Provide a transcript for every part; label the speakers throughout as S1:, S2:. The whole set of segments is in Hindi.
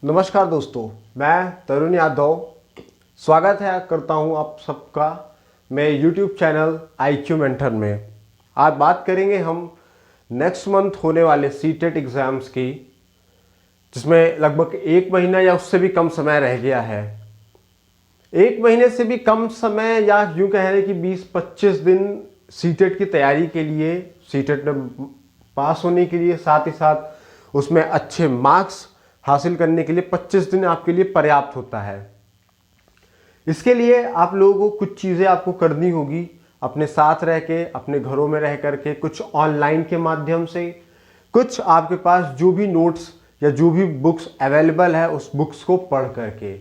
S1: नमस्कार दोस्तों, मैं तरुण यादव स्वागत है करता हूं आप सबका मैं YouTube चैनल IQ मेंटर में। आज बात करेंगे हम नेक्स्ट मंथ होने वाले सीटेट एग्ज़ाम्स की, जिसमें लगभग 1 महीना या उससे भी कम समय रह गया है। 1 महीने से भी कम समय या यूँ कह रहे कि 20-25 दिन सीटेट की तैयारी के लिए, सीटेट में पास होने के लिए, साथ ही साथ उसमें अच्छे मार्क्स हासिल करने के लिए 25 दिन आपके लिए पर्याप्त होता है। इसके लिए आप लोगों को कुछ चीज़ें आपको करनी होगी, अपने साथ रह के, अपने घरों में रह करके, कुछ ऑनलाइन के माध्यम से, कुछ आपके पास जो भी नोट्स या जो भी बुक्स अवेलेबल है उस बुक्स को पढ़ करके।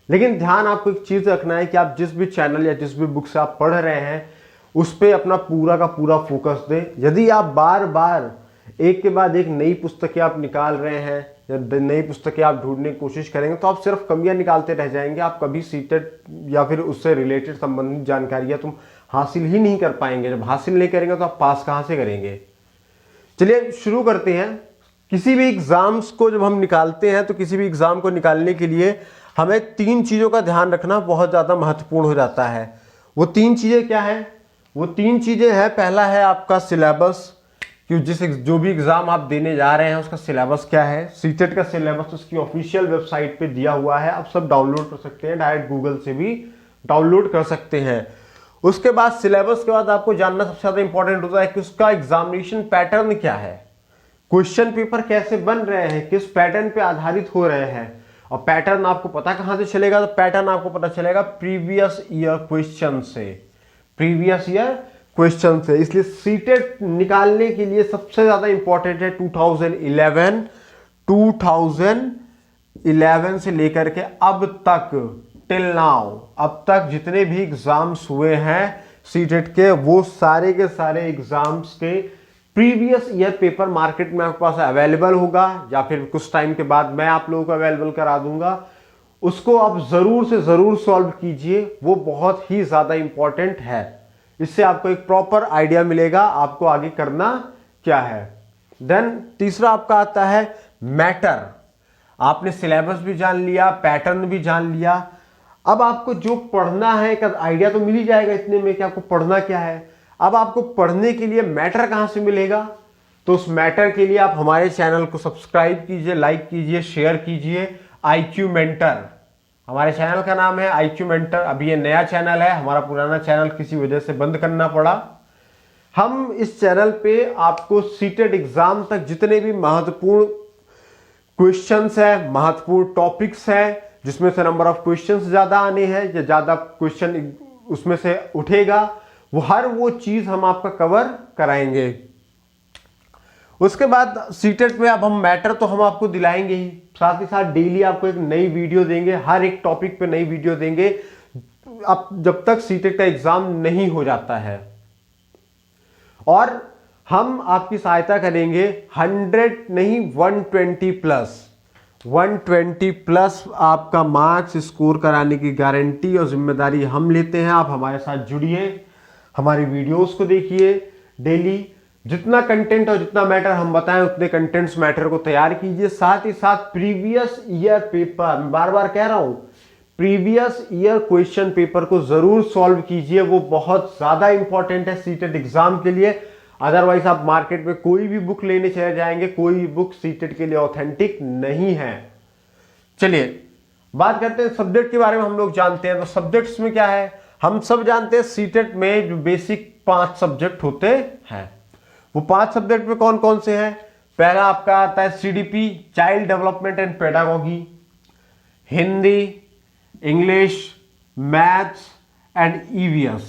S1: लेकिन ध्यान आपको एक चीज़ रखना है कि आप जिस भी चैनल या जिस भी बुक से आप पढ़ रहे हैं उस पर अपना पूरा का पूरा फोकस दें। यदि आप बार बार एक के बाद एक नई पुस्तकें आप निकाल रहे हैं या नई पुस्तकें आप ढूंढने की कोशिश करेंगे तो आप सिर्फ कमियां निकालते रह जाएंगे। आप कभी सीटेट या फिर उससे रिलेटेड संबंधित जानकारियां तुम हासिल ही नहीं कर पाएंगे। जब हासिल नहीं करेंगे तो आप पास कहां से करेंगे। चलिए शुरू करते हैं। किसी भी एग्जाम्स को जब हम निकालते हैं तो किसी भी एग्जाम को निकालने के लिए हमें 3 चीज़ों का ध्यान रखना बहुत ज़्यादा महत्वपूर्ण हो जाता है। वो 3 चीज़ें क्या है? वो 3 चीज़ें हैं, पहला है आपका सिलेबस, कि जो भी एग्जाम आप देने जा रहे हैं उसका सिलेबस क्या है। सीटेट का सिलेबस उसकी ऑफिशियल वेबसाइट पे दिया हुआ है, आप सब डाउनलोड कर सकते हैं, डायरेक्ट गूगल से भी डाउनलोड कर सकते हैं। उसके बाद सिलेबस के बाद आपको जानना सबसे ज़्यादा इंपॉर्टेंट होता है कि उसका एग्जामिनेशन पैटर्न क्या है, क्वेश्चन पेपर कैसे बन रहे हैं, किस पैटर्न पे आधारित हो रहे हैं। और पैटर्न आपको पता कहां से चलेगा? तो पैटर्न आपको पता चलेगा प्रीवियस ईयर क्वेश्चन से, प्रीवियस ईयर क्वेश्चन से। इसलिए सीटेट निकालने के लिए सबसे ज्यादा इंपॉर्टेंट है 2011 से लेकर के अब तक, टिल नाउ, अब तक जितने भी एग्जाम्स हुए हैं सीटेट के, वो सारे के सारे एग्जाम्स के प्रीवियस ईयर पेपर मार्केट में आपके पास अवेलेबल होगा या फिर कुछ टाइम के बाद मैं आप लोगों को अवेलेबल करा दूंगा। उसको आप जरूर से जरूर सॉल्व कीजिए, वो बहुत ही ज्यादा इंपॉर्टेंट है। इससे आपको एक प्रॉपर आइडिया मिलेगा आपको आगे करना क्या है। देन तीसरा आपका आता है मैटर। आपने सिलेबस भी जान लिया, पैटर्न भी जान लिया, अब आपको जो पढ़ना है एक आइडिया तो मिल ही जाएगा इतने में कि आपको पढ़ना क्या है। अब आपको पढ़ने के लिए मैटर कहां से मिलेगा? तो उस मैटर के लिए आप हमारे चैनल को सब्सक्राइब कीजिए, लाइक कीजिए, शेयर कीजिए। IQ मेंटर हमारे चैनल का नाम है, IQ मेंटर। अभी ये नया चैनल है, हमारा पुराना चैनल किसी वजह से बंद करना पड़ा। हम इस चैनल पे आपको सीटेट एग्जाम तक जितने भी महत्वपूर्ण क्वेश्चंस है, महत्वपूर्ण टॉपिक्स है, जिसमें से नंबर ऑफ क्वेश्चंस ज्यादा आने हैं या ज्यादा क्वेश्चन उसमें से उठेगा, वो चीज हम आपका कवर कराएंगे। उसके बाद सीटेट में अब हम मैटर तो हम आपको दिलाएंगे ही, साथ ही साथ डेली आपको एक नई वीडियो देंगे, हर एक टॉपिक पे नई वीडियो देंगे अब जब तक सीटेट का एग्जाम नहीं हो जाता है। और हम आपकी सहायता करेंगे 100 नहीं 120 प्लस आपका मार्क्स स्कोर कराने की गारंटी और जिम्मेदारी हम लेते हैं। आप हमारे साथ जुड़िए, हमारी वीडियोस को देखिए, डेली जितना कंटेंट और जितना मैटर हम बताएं उतने कंटेंट्स मैटर को तैयार कीजिए। साथ ही साथ प्रीवियस ईयर पेपर, मैं बार बार कह रहा हूं, प्रीवियस ईयर क्वेश्चन पेपर को जरूर सॉल्व कीजिए, वो बहुत ज्यादा इंपॉर्टेंट है सीटेट एग्जाम के लिए। अदरवाइज आप मार्केट में कोई भी बुक लेने चले जाएंगे, कोई भी बुक सीटेट के लिए ऑथेंटिक नहीं है। चलिए बात करते हैं सब्जेक्ट के बारे में। हम लोग जानते हैं तो सब्जेक्ट्स में क्या है, हम सब जानते हैं सीटेट में जो बेसिक 5 सब्जेक्ट होते हैं, वो 5 सब्जेक्ट में कौन कौन से हैं? पहला आपका आता है CDP, child development and pedagogy, Hindi, English, maths and EVS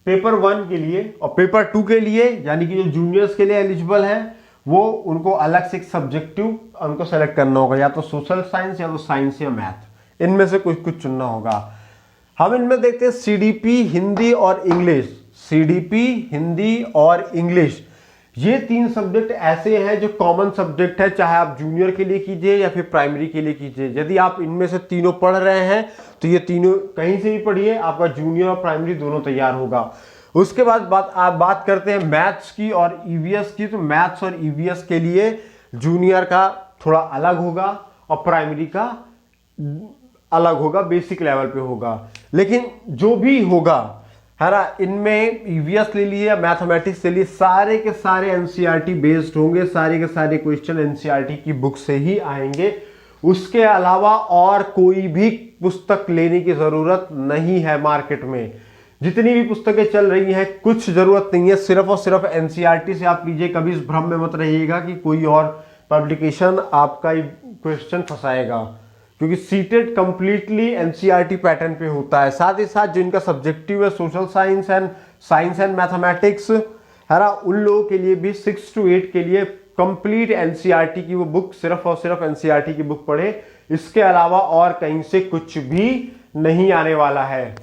S1: paper 1 के लिए। और पेपर 2 के लिए, यानी कि जो जूनियर्स के लिए एलिजिबल है, वो उनको अलग से एक सब्जेक्टिव उनको सेलेक्ट करना होगा, या तो सोशल साइंस या तो साइंस या मैथ, इनमें से कुछ चुनना होगा। हम इनमें देखते हैं CDP, हिंदी और इंग्लिश। CDP, हिंदी और इंग्लिश, ये 3 सब्जेक्ट ऐसे हैं जो कॉमन सब्जेक्ट है, चाहे आप जूनियर के लिए कीजिए या फिर प्राइमरी के लिए कीजिए। यदि आप इनमें से तीनों पढ़ रहे हैं तो ये तीनों कहीं से भी पढ़िए, आपका जूनियर और प्राइमरी दोनों तैयार होगा। उसके बाद आप बात करते हैं मैथ्स की और EVS की। तो मैथ्स और EVS के लिए जूनियर का थोड़ा अलग होगा और प्राइमरी का अलग होगा, बेसिक लेवल पे होगा। लेकिन जो भी होगा है ना, इनमें ईवीएस ले लिए या मैथमेटिक्स ले लिए, सारे के सारे एनसीईआरटी बेस्ड होंगे, सारे के सारे क्वेश्चन एनसीईआरटी की बुक से ही आएंगे। उसके अलावा और कोई भी पुस्तक लेने की जरूरत नहीं है। मार्केट में जितनी भी पुस्तकें चल रही हैं कुछ जरूरत नहीं है, सिर्फ और सिर्फ एनसीईआरटी से आप लीजिए। कभी इस भ्रम में मत रहिएगा कि कोई और पब्लिकेशन आपका क्वेश्चन फंसाएगा, क्योंकि सीटेट कंप्लीटली एनसीईआरटी पैटर्न पे होता है। साथ ही साथ जो इनका सब्जेक्टिव है सोशल साइंस एंड मैथमेटिक्स है ना, उन लोगों के लिए भी 6 to 8 के लिए कंप्लीट एनसीईआरटी की वो बुक, सिर्फ और सिर्फ एनसीईआरटी की बुक पढ़े। इसके अलावा और कहीं से कुछ भी नहीं आने वाला है।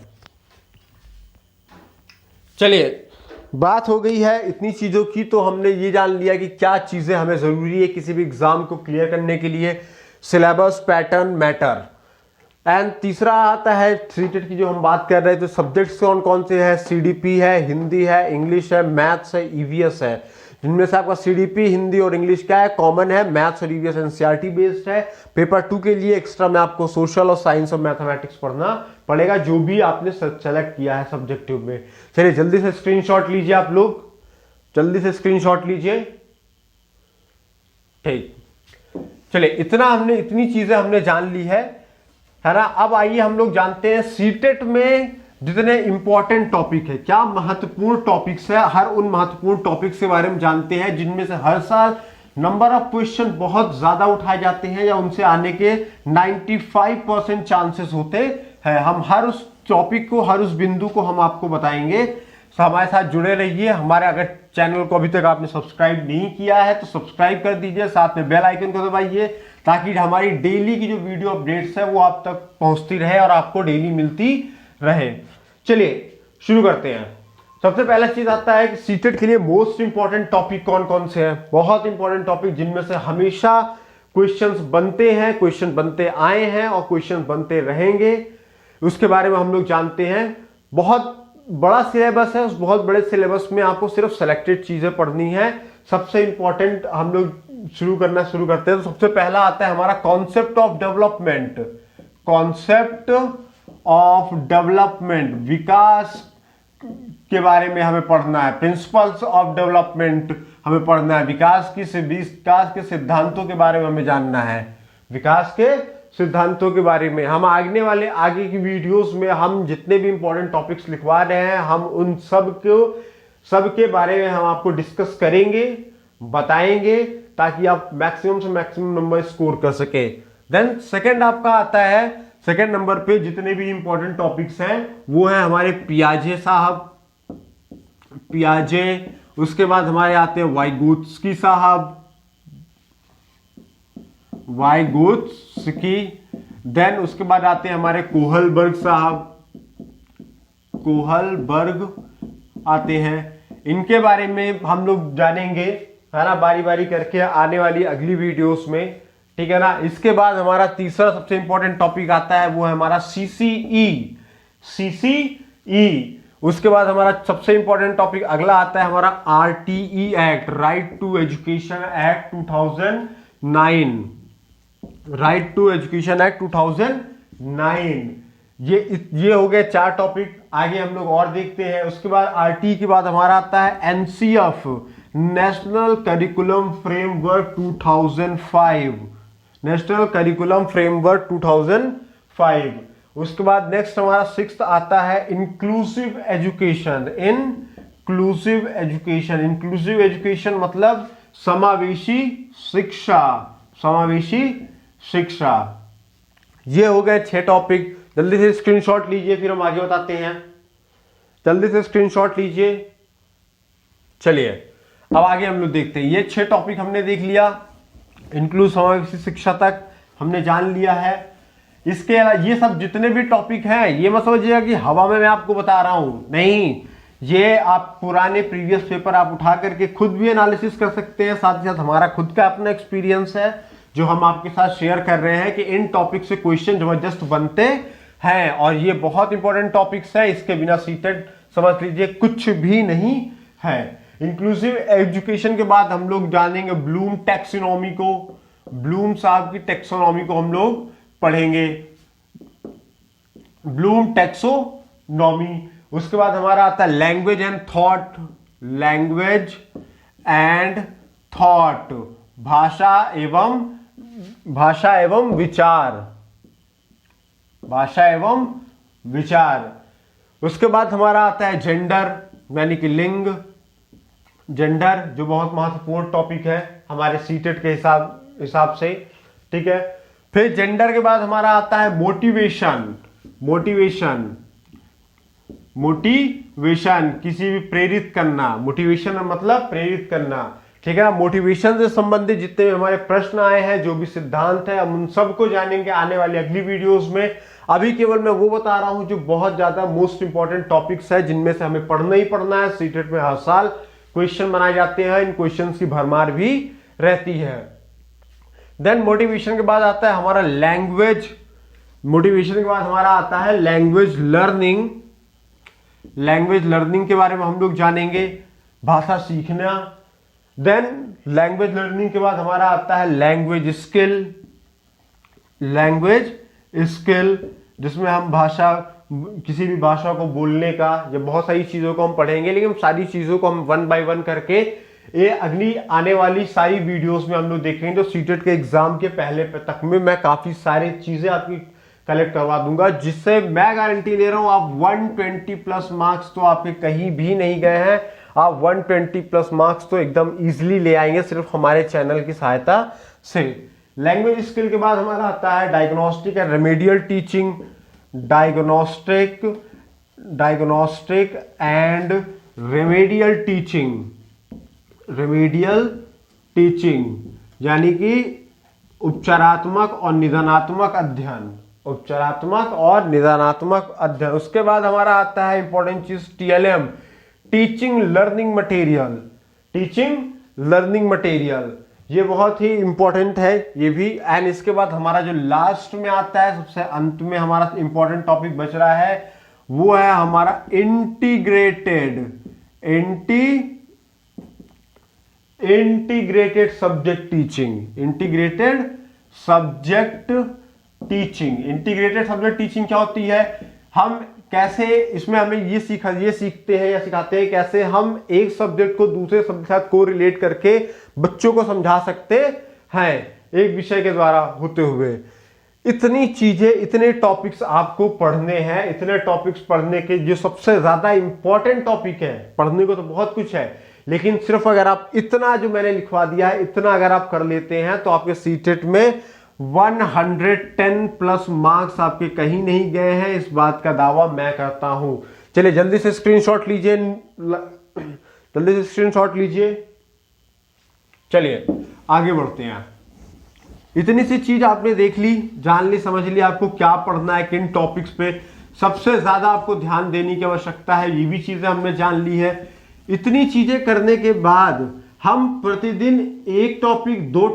S1: चलिए, बात हो गई है इतनी चीजों की, तो हमने ये जान लिया कि क्या चीजें हमें जरूरी है किसी भी एग्जाम को क्लियर करने के लिए। Syllabus, pattern, matter. एंड तीसरा आता है सीटेट की जो हम बात कर रहे थे, सब्जेक्ट्स कौन कौन से हैं। सीडीपी है, हिंदी है, इंग्लिश है, मैथ्स है, ईवीएस है। जिनमें से आपका सीडीपी, हिंदी और इंग्लिश क्या है, कॉमन है। मैथ्स और ईवीएस एनसीईआरटी बेस्ड है। पेपर 2 के लिए एक्स्ट्रा में आपको सोशल और साइंस और मैथमेटिक्स पढ़ना पड़ेगा, जो भी आपने सेलेक्ट किया है सब्जेक्टिव में। चलिए जल्दी से स्क्रीनशॉट लीजिए, आप लोग जल्दी से स्क्रीनशॉट लीजिए। ठीक, चलिए इतनी चीजें हमने जान ली है ना। अब आइए हम लोग जानते हैं सीटेट में जितने इंपॉर्टेंट टॉपिक है, क्या महत्वपूर्ण टॉपिक्स है, हर उन महत्वपूर्ण टॉपिक्स के बारे में जानते हैं जिनमें से हर साल नंबर ऑफ क्वेश्चन बहुत ज्यादा उठाए जाते हैं या उनसे आने के 95% चांसेस होते हैं। हम हर उस टॉपिक को, हर उस बिंदु को हम आपको बताएंगे। तो हमारे साथ जुड़े रहिए। हमारे अगर चैनल को अभी तक आपने सब्सक्राइब नहीं किया है तो सब्सक्राइब कर दीजिए, साथ में बेल आइकन को दबाइए, ताकि हमारी डेली की जो वीडियो अपडेट्स है वो आप तक पहुंचती रहे और आपको डेली मिलती रहे। चलिए शुरू करते हैं। सबसे पहला चीज आता है कि सीटेट के लिए मोस्ट इंपॉर्टेंट टॉपिक कौन कौन से हैं। बहुत इंपॉर्टेंट टॉपिक जिनमें से हमेशा क्वेश्चंस बनते हैं, क्वेश्चन बनते आए हैं और क्वेश्चन बनते रहेंगे, उसके बारे में हम लोग जानते हैं। बहुत बड़ा सिलेबस है, उस बहुत बड़े सिलेबस में आपको सिर्फ सेलेक्टेड चीजें पढ़नी है। सबसे इंपॉर्टेंट हम लोग शुरू करते हैं। तो सबसे पहला आता है हमारा concept of development. Concept of development, विकास के बारे में हमें पढ़ना है। प्रिंसिपल्स ऑफ डेवलपमेंट हमें पढ़ना है। विकास के सिद्धांतों के बारे में हमें जानना है। विकास के सिद्धांतों के बारे में हम आगे की वीडियोस में हम जितने भी इंपॉर्टेंट टॉपिक्स लिखवा रहे हैं, हम उन सबके बारे में हम आपको डिस्कस करेंगे, बताएंगे, ताकि आप मैक्सिमम से मैक्सिमम नंबर स्कोर कर सके। देन सेकंड आपका आता है, सेकंड नंबर पे जितने भी इंपॉर्टेंट टॉपिक्स हैं वो है हमारे पियाजे साहब, पियाजे। उसके बाद हमारे आते हैं वाइगोत्स्की साहब, वाइगोत्स्की। देन उसके बाद आते हैं हमारे कोहलबर्ग साहब, कोहलबर्ग आते हैं। इनके बारे में हम लोग जानेंगे है ना, बारी बारी करके आने वाली अगली वीडियोस में, ठीक है ना। इसके बाद हमारा तीसरा सबसे इंपॉर्टेंट टॉपिक आता है, वो है हमारा सीसीई। उसके बाद हमारा सबसे इंपॉर्टेंट टॉपिक अगला आता है हमारा RTE act, right to education act 2009, right to education act 2009। ये हो गए 4 टॉपिक। आगे हम लोग और देखते हैं। उसके बाद आरटीई के बाद हमारा आता है NCF, national curriculum framework 2005, national curriculum framework 2005। उसके बाद नेक्स्ट हमारा 6th आता है इंक्लूसिव एजुकेशन। इंक्लूसिव एजुकेशन मतलब समावेशी शिक्षा, समावेशी शिक्षा। ये हो गए 6 टॉपिक। जल्दी से स्क्रीनशॉट लीजिए, फिर हम आगे बताते हैं। जल्दी से स्क्रीनशॉट लीजिए। चलिए अब आगे हम लोग देखते हैं। ये 6 टॉपिक हमने देख लिया, इंक्लूसिव समावेशी शिक्षा तक हमने जान लिया है। इसके अलावा ये सब जितने भी टॉपिक हैं, ये मत समझिएगा कि हवा में मैं आपको बता रहा हूं, नहीं। ये आप पुराने प्रीवियस पेपर आप उठा करके खुद भी एनालिसिस कर सकते हैं। साथ ही साथ हमारा खुद का अपना एक्सपीरियंस है जो हम आपके साथ शेयर कर रहे हैं कि इन टॉपिक से क्वेश्चन जबरदस्त बनते हैं और ये बहुत इंपॉर्टेंट टॉपिक्स है। इसके बिना सीटेट समझ लीजिए कुछ भी नहीं है। इंक्लूसिव एजुकेशन के बाद हम लोग जानेंगे ब्लूम टैक्सोनॉमी को, ब्लूम साहब की टेक्सोनॉमी को हम लोग पढ़ेंगे, ब्लूम टेक्सोनॉमी। उसके बाद हमारा आता है language and thought, language and thought, भाषा एवं विचार, भाषा एवं विचार। उसके बाद हमारा आता है जेंडर यानी कि लिंग, जेंडर जो बहुत महत्वपूर्ण टॉपिक है हमारे सीटेट के हिसाब से, ठीक है। फिर जेंडर के बाद हमारा आता है मोटिवेशन, मोटिवेशन किसी भी प्रेरित करना, मोटिवेशन मतलब प्रेरित करना, ठीक है ना। मोटिवेशन से संबंधित जितने भी हमारे प्रश्न आए हैं, जो भी सिद्धांत है, हम उन सबको जानेंगे आने वाली अगली वीडियोस में। अभी केवल मैं वो बता रहा हूं जो बहुत ज्यादा मोस्ट इंपॉर्टेंट टॉपिक्स है, जिनमें से हमें पढ़ना ही पढ़ना है। सीटेट में हर साल क्वेश्चन बनाए जाते हैं, इन क्वेश्चंस की भरमार भी रहती है। देन मोटिवेशन के बाद आता है हमारा लैंग्वेज, मोटिवेशन के बाद हमारा आता है लैंग्वेज लर्निंग, लैंग्वेज लर्निंग के बारे में हम लोग जानेंगे, भाषा सीखना। देन लैंग्वेज लर्निंग के बाद हमारा आता है लैंग्वेज स्किल, लैंग्वेज स्किल जिसमें हम भाषा, किसी भी भाषा को बोलने का, या बहुत सारी चीजों को हम पढ़ेंगे, लेकिन सारी चीजों को हम वन बाय वन करके ये अगली आने वाली सारी वीडियोस में हम लोग देखेंगे। तो सीटेट के एग्जाम के पहले तक में मैं काफी सारी चीजें आपकी कलेक्ट करवा दूंगा, जिससे मैं गारंटी ले रहा हूं आप 120 प्लस मार्क्स तो आपके कहीं भी नहीं गए हैं, आप 120 प्लस मार्क्स तो एकदम इजीली ले आएंगे सिर्फ हमारे चैनल की सहायता से। लैंग्वेज स्किल के बाद हमारा आता है diagnostic and remedial teaching, diagnostic and remedial teaching, remedial teaching यानी कि उपचारात्मक और निदानात्मक अध्ययन, उपचारात्मक और निदानात्मक अध्ययन। उसके बाद हमारा आता है इंपॉर्टेंट चीज TLM, teaching learning material, teaching learning material, ये बहुत ही इंपॉर्टेंट है ये भी। एंड इसके बाद हमारा जो लास्ट में आता है, सबसे अंत में हमारा इंपॉर्टेंट टॉपिक बच रहा है, वो है हमारा integrated subject teaching, integrated subject teaching. Integrated subject teaching क्या होती है, हम कैसे इसमें हमें ये सीखते हैं या सिखाते हैं कैसे हम एक सब्जेक्ट को दूसरे सब्जेक्ट के साथ को रिलेट करके बच्चों को समझा सकते हैं एक विषय के द्वारा होते हुए। इतनी चीजें, इतने टॉपिक्स आपको पढ़ने हैं, इतने टॉपिक्स पढ़ने के जो सबसे ज्यादा इंपॉर्टेंट टॉपिक है, पढ़ने को तो बहुत कुछ है, लेकिन सिर्फ अगर आप इतना जो मैंने लिखवा दिया है, इतना अगर आप कर लेते हैं तो आपके सीटेट में 110 प्लस मार्क्स आपके कहीं नहीं गए हैं, इस बात का दावा मैं करता हूं। चलिए जल्दी से स्क्रीनशॉट लीजिए, जल्दी से स्क्रीनशॉट लीजिए। चलिए आगे बढ़ते हैं। इतनी सी चीज आपने देख ली, जान ली, समझ ली आपको क्या पढ़ना है, किन टॉपिक्स पे सबसे ज्यादा आपको ध्यान देने की आवश्यकता है, ये भी चीजें हमने जान ली है। इतनी चीजें करने के बाद हम प्रतिदिन एक टॉपिक, दो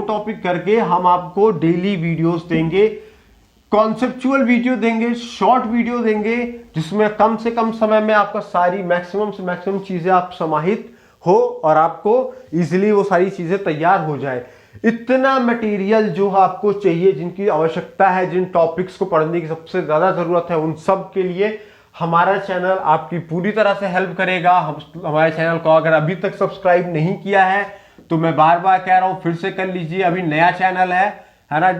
S1: टॉपिक करके हम आपको डेली वीडियोस देंगे, कॉन्सेप्चुअल वीडियो देंगे, शॉर्ट वीडियो देंगे, जिसमें कम से कम समय में आपका सारी मैक्सिमम से मैक्सिमम चीजें आप समाहित हो और आपको इजीली वो सारी चीजें तैयार हो जाए। इतना मटेरियल जो आपको चाहिए, जिनकी आवश्यकता है, जिन टॉपिक्स को पढ़ने की सबसे ज्यादा जरूरत है, उन सब के लिए हमारा चैनल आपकी पूरी तरह से हेल्प करेगा। हमारे चैनल को अगर अभी तक सब्सक्राइब नहीं किया है तो मैं बार बार कह रहा हूं, फिर से कर लीजिए। अभी नया चैनल है ना,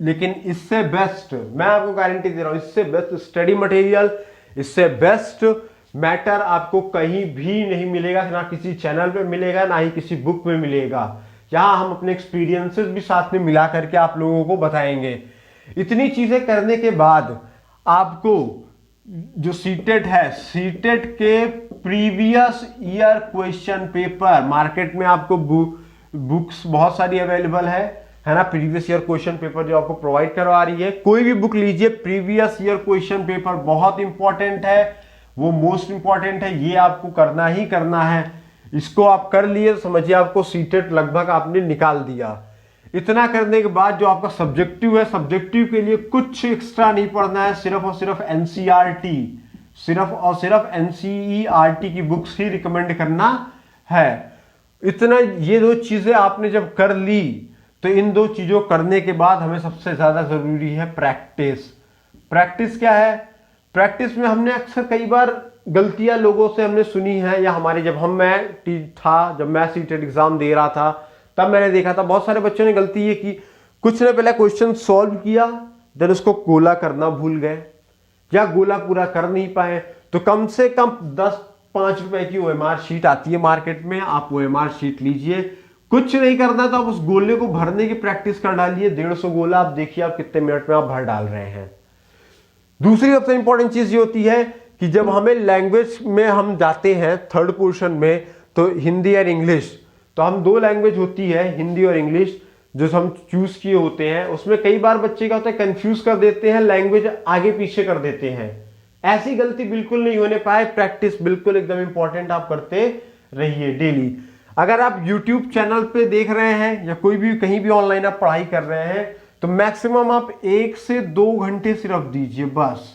S1: लेकिन इससे बेस्ट, मैं आपको गारंटी दे रहा हूं, इससे बेस्ट स्टडी मटेरियल, इससे बेस्ट मैटर आपको कहीं भी नहीं मिलेगा, ना किसी चैनल पे मिलेगा, ना ही किसी बुक में मिलेगा। यहां हम अपने एक्सपीरियंसेस भी साथ में मिला करके आप लोगों को बताएंगे। इतनी चीजें करने के बाद आपको जो सीटेट है, सीटेट के previous year question paper, market में आपको बुक्स बहुत सारी अवेलेबल है ना, प्रीवियस ईयर क्वेश्चन पेपर जो आपको प्रोवाइड करवा रही है। कोई भी बुक लीजिए, प्रीवियस ईयर क्वेश्चन पेपर बहुत इंपॉर्टेंट है, वो मोस्ट इंपॉर्टेंट है, ये आपको करना ही करना है। इसको आप कर लिए तो समझिए आपको सीटेट लगभग आपने निकाल दिया। इतना करने के बाद जो आपका सब्जेक्टिव है, सब्जेक्टिव के लिए कुछ एक्स्ट्रा नहीं पढ़ना है, सिर्फ और सिर्फ एनसीईआरटी, सिर्फ और सिर्फ एनसीईआरटी की बुक्स ही रिकमेंड करना है। इतना, ये दो चीजें आपने जब कर ली तो इन दो चीजों करने के बाद हमें सबसे ज्यादा जरूरी है प्रैक्टिस। प्रैक्टिस क्या है? प्रैक्टिस में हमने अक्सर कई बार गलतियां लोगों से हमने सुनी है, या हमारे जब जब मैं सीटेट एग्जाम दे रहा था तब मैंने देखा था बहुत सारे बच्चों ने गलती ये की, कुछ ने पहले क्वेश्चन सॉल्व किया, देन उसको गोला करना भूल गए या गोला पूरा कर नहीं पाए। तो कम से कम 10-5 रुपए की OMR शीट आती है मार्केट में, आप OMR शीट लीजिए, कुछ नहीं करना तो आप उस गोले को भरने की प्रैक्टिस कर डालिए। 150 गोला आप देखिए आप कितने मिनट में आप भर डाल रहे हैं। दूसरी सबसे इंपॉर्टेंट चीज ये होती है कि जब हमें लैंग्वेज में हम जाते हैं थर्ड पोर्शन में, तो हिंदी और इंग्लिश, तो हम 2 लैंग्वेज होती है हिंदी और इंग्लिश जो हम चूज किए होते हैं, उसमें कई बार बच्चे क्या होता है कंफ्यूज कर देते हैं, लैंग्वेज आगे पीछे कर देते हैं। ऐसी गलती बिल्कुल नहीं होने पाए। प्रैक्टिस बिल्कुल एकदम इंपॉर्टेंट आप करते रहिए डेली। अगर आप YouTube चैनल पे देख रहे हैं या कोई भी कहीं भी ऑनलाइन आप पढ़ाई कर रहे हैं, तो मैक्सिमम आप 1 से 2 घंटे सिर्फ दीजिए, बस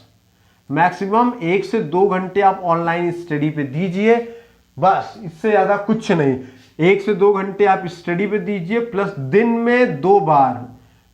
S1: मैक्सिमम 1 से 2 घंटे आप ऑनलाइन स्टडी पे दीजिए, बस इससे ज्यादा कुछ नहीं। 1 से 2 घंटे आप स्टडी पे दीजिए, प्लस दिन में 2 बार,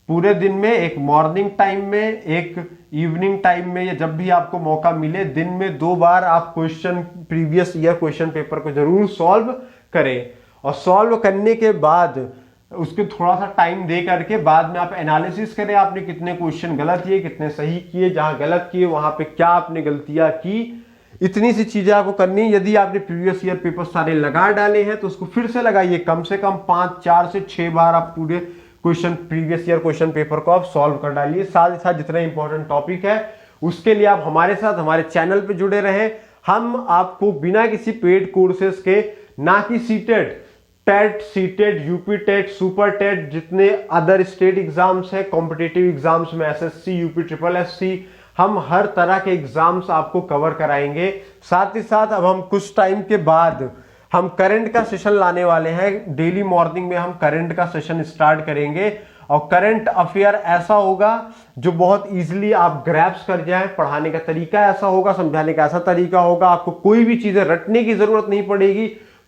S1: पूरे दिन में, एक मॉर्निंग टाइम में, एक इवनिंग टाइम में, या जब भी आपको मौका मिले, दिन में 2 बार आप प्रीवियस ईयर क्वेश्चन पेपर को जरूर सॉल्व करें। और सॉल्व करने के बाद उसके थोड़ा सा टाइम दे करके बाद में आप एनालिसिस करें, आपने कितने क्वेश्चन गलत किए, कितने सही किए, जहां गलत किए वहां पे क्या आपने गलतियां की। इतनी सी चीजें आपको करनी है। यदि आपने प्रीवियस ईयर पेपर सारे लगा डाले हैं तो उसको फिर से लगाइए, कम से कम 4 से 6 बार आप पूरे प्रीवियस ईयर क्वेश्चन पेपर को आप सॉल्व कर डालिए। साथ ही साथ जितना इंपॉर्टेंट टॉपिक है उसके लिए आप हमारे साथ हमारे चैनल पे जुड़े रहें। हम आपको बिना किसी पेड कोर्सेज के, ना कि CTET, TET, CTET, UP TET, super TET, जितने अदर स्टेट एग्जाम्स हैं, कॉम्पिटिटिव एग्जाम्स में SSC, यूपी SSC, हम हर तरह के एग्जाम्स आपको कवर कराएंगे। साथ ही साथ अब हम कुछ टाइम के बाद हम करंट का सेशन लाने वाले हैं। डेली मॉर्निंग में हम करंट का सेशन स्टार्ट करेंगे, और करंट अफेयर ऐसा होगा जो बहुत इजीली आप ग्रैप्स कर जाएं। पढ़ाने का तरीका ऐसा होगा, समझाने का ऐसा तरीका होगा, आपको कोई भी चीजें रटने की जरूरत नहीं पड़ेगी।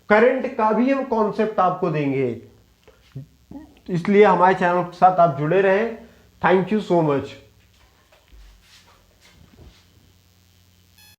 S1: करंट का भी हम कॉन्सेप्ट आपको देंगे, इसलिए हमारे चैनल के साथ आप जुड़े रहें। Thank you so much.